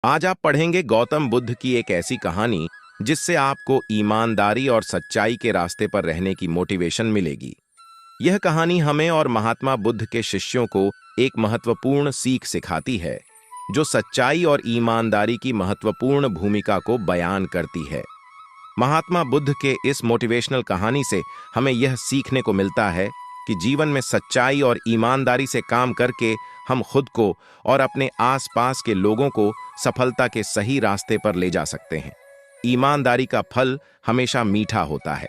आज आप पढ़ेंगे गौतम बुद्ध की एक ऐसी कहानी जिससे आपको ईमानदारी और सच्चाई के रास्ते पर रहने की मोटिवेशन मिलेगी। यह कहानी हमें और महात्मा बुद्ध के शिष्यों को एक महत्वपूर्ण सीख सिखाती है, जो सच्चाई और ईमानदारी की महत्वपूर्ण भूमिका को बयान करती है। महात्मा बुद्ध के इस मोटिवेशनल कहानी से हमें यह सीखने को मिलता है कि जीवन में सच्चाई और ईमानदारी से काम करके हम खुद को और अपने आसपास के लोगों को सफलता के सही रास्ते पर ले जा सकते हैं। ईमानदारी का फल हमेशा मीठा होता है।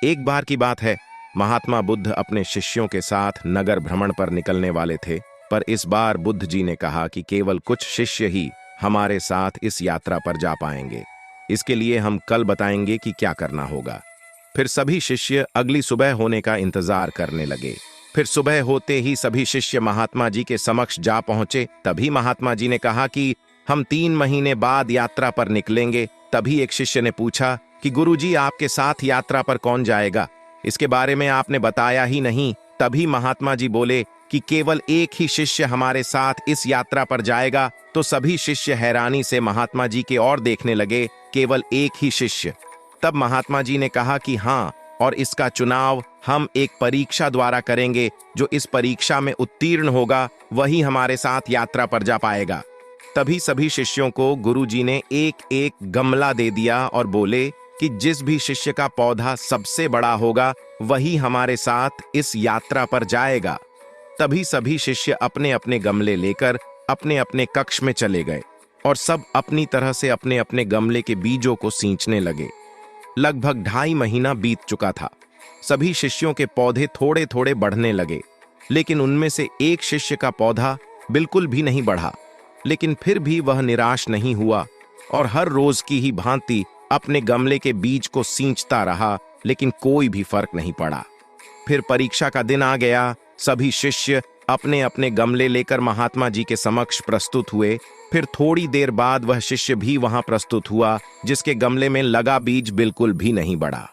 एक बार की बात है, महात्मा बुद्ध अपने शिष्यों के साथ नगर भ्रमण पर निकलने वाले थे, पर इस बार बुद्ध जी ने कहा कि केवल कुछ शिष्य ही हमारे साथ इस यात्रा पर जा पाएंगे। इसके लिए हम कल बताएंगे कि क्या करना होगा। फिर सभी शिष्य अगली सुबह होने का इंतजार करने लगे। फिर सुबह होते ही सभी शिष्य महात्मा जी के समक्ष जा पहुंचे। तभी महात्मा जी ने कहा कि हम 3 महीने बाद यात्रा पर निकलेंगे। तभी एक शिष्य ने पूछा कि गुरुजी, आपके साथ यात्रा पर कौन जाएगा? इसके बारे में आपने बताया ही नहीं। तभी महात्मा जी बोले कि केवल एक ही शिष्य हमारे साथ इस यात्रा पर जाएगा। तो सभी शिष्य हैरानी से महात्मा जी के ओर देखने लगे। केवल एक ही शिष्य। तब महात्मा जी ने कहा कि हाँ, और इसका चुनाव हम एक परीक्षा द्वारा करेंगे। जो इस परीक्षा में उत्तीर्ण होगा वही हमारे साथ यात्रा पर जा पाएगा। तभी सभी शिष्यों को गुरुजी ने एक एक गमला दे दिया और बोले कि जिस भी शिष्य का पौधा सबसे बड़ा होगा वही हमारे साथ इस यात्रा पर जाएगा। तभी सभी शिष्य अपने अपने गमले लेकर अपने अपने कक्ष में चले गए और सब अपनी तरह से अपने अपने गमले के बीजों को सींचने लगे। लगभग 2.5 महीना बीत चुका था। सभी शिष्यों के पौधे थोड़े थोड़े बढ़ने लगे, लेकिन उनमें से एक शिष्य का पौधा बिल्कुल भी नहीं बढ़ा। लेकिन फिर भी वह निराश नहीं हुआ और हर रोज की ही भांति अपने गमले के बीज को सींचता रहा, लेकिन कोई भी फर्क नहीं पड़ा। फिर परीक्षा का दिन आ गया। सभी शिष्य अपने अपने गमले लेकर महात्मा जी के समक्ष प्रस्तुत हुए। फिर थोड़ी देर बाद वह शिष्य भी वहां प्रस्तुत हुआ जिसके गमले में लगा बीज बिल्कुल भी नहीं बढ़ा।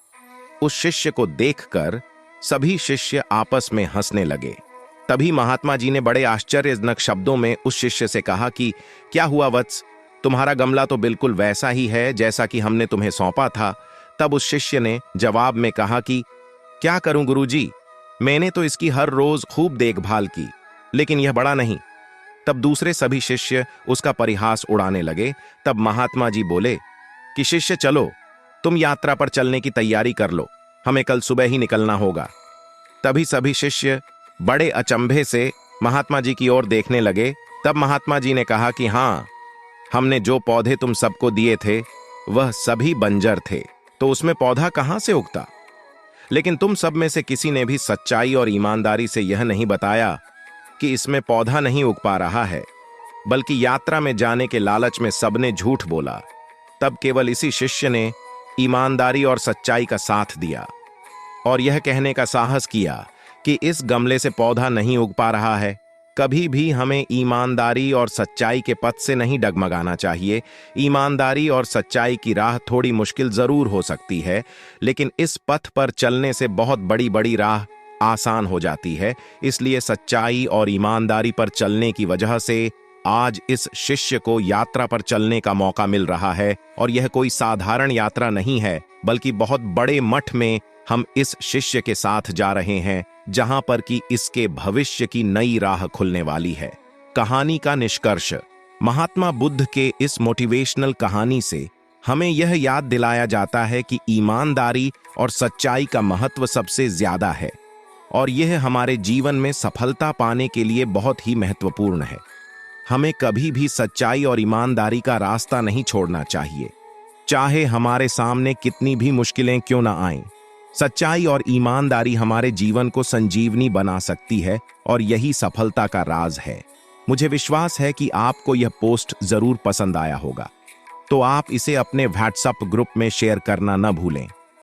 उस शिष्य को देखकर सभी शिष्य आपस में हंसने लगे। तभी महात्मा जी ने बड़े आश्चर्यजनक शब्दों में उस शिष्य से कहा कि क्या हुआ वत्स, तुम्हारा गमला तो बिल्कुल वैसा ही है जैसा कि हमने तुम्हें सौंपा था। तब उस शिष्य ने जवाब में कहा कि क्या करूं गुरुजी, मैंने तो इसकी हर रोज खूब देखभाल की, लेकिन यह बड़ा नहीं। तब दूसरे सभी शिष्य उसका परिहास उड़ाने लगे। तब महात्मा जी बोले कि शिष्य, चलो तुम यात्रा पर चलने की तैयारी कर लो, हमें कल सुबह ही निकलना होगा। तभी सभी शिष्य बड़े अचंभे से महात्मा जी की ओर देखने लगे। तब महात्मा जी ने कहा कि हाँ, हमने जो पौधे तुम सबको दिए थे वह सभी बंजर थे, तो उसमें पौधा कहां से उगता? लेकिन तुम सब में से किसी ने भी सच्चाई और ईमानदारी से यह नहीं बताया कि इसमें पौधा नहीं उग पा रहा है, बल्कि यात्रा में जाने के लालच में सबने झूठ बोला। तब केवल इसी शिष्य ने ईमानदारी और सच्चाई का साथ दिया और यह कहने का साहस किया कि इस गमले से पौधा नहीं उग पा रहा है। कभी भी हमें ईमानदारी और सच्चाई के पथ से नहीं डगमगाना चाहिए। ईमानदारी और सच्चाई की राह थोड़ी मुश्किल जरूर हो सकती है, लेकिन इस पथ पर चलने से बहुत बड़ी बड़ी राह आसान हो जाती है। इसलिए सच्चाई और ईमानदारी पर चलने की वजह से आज इस शिष्य को यात्रा पर चलने का मौका मिल रहा है। और यह कोई साधारण यात्रा नहीं है, बल्कि बहुत बड़े मठ में हम इस शिष्य के साथ जा रहे हैं, जहां पर कि इसके भविष्य की नई राह खुलने वाली है। कहानी का निष्कर्ष, महात्मा बुद्ध के इस मोटिवेशनल कहानी से हमें यह याद दिलाया जाता है कि ईमानदारी और सच्चाई का महत्व सबसे ज्यादा है और यह हमारे जीवन में सफलता पाने के लिए बहुत ही महत्वपूर्ण है। हमें कभी भी सच्चाई और ईमानदारी का रास्ता नहीं छोड़ना चाहिए, चाहे हमारे सामने कितनी भी मुश्किलें क्यों ना आएं। सच्चाई और ईमानदारी हमारे जीवन को संजीवनी बना सकती है और यही सफलता का राज है। मुझे विश्वास है कि आपको यह पोस्ट जरूर पसंद आया होगा, तो आप इसे अपने व्हाट्सएप ग्रुप में शेयर करना न भूलें।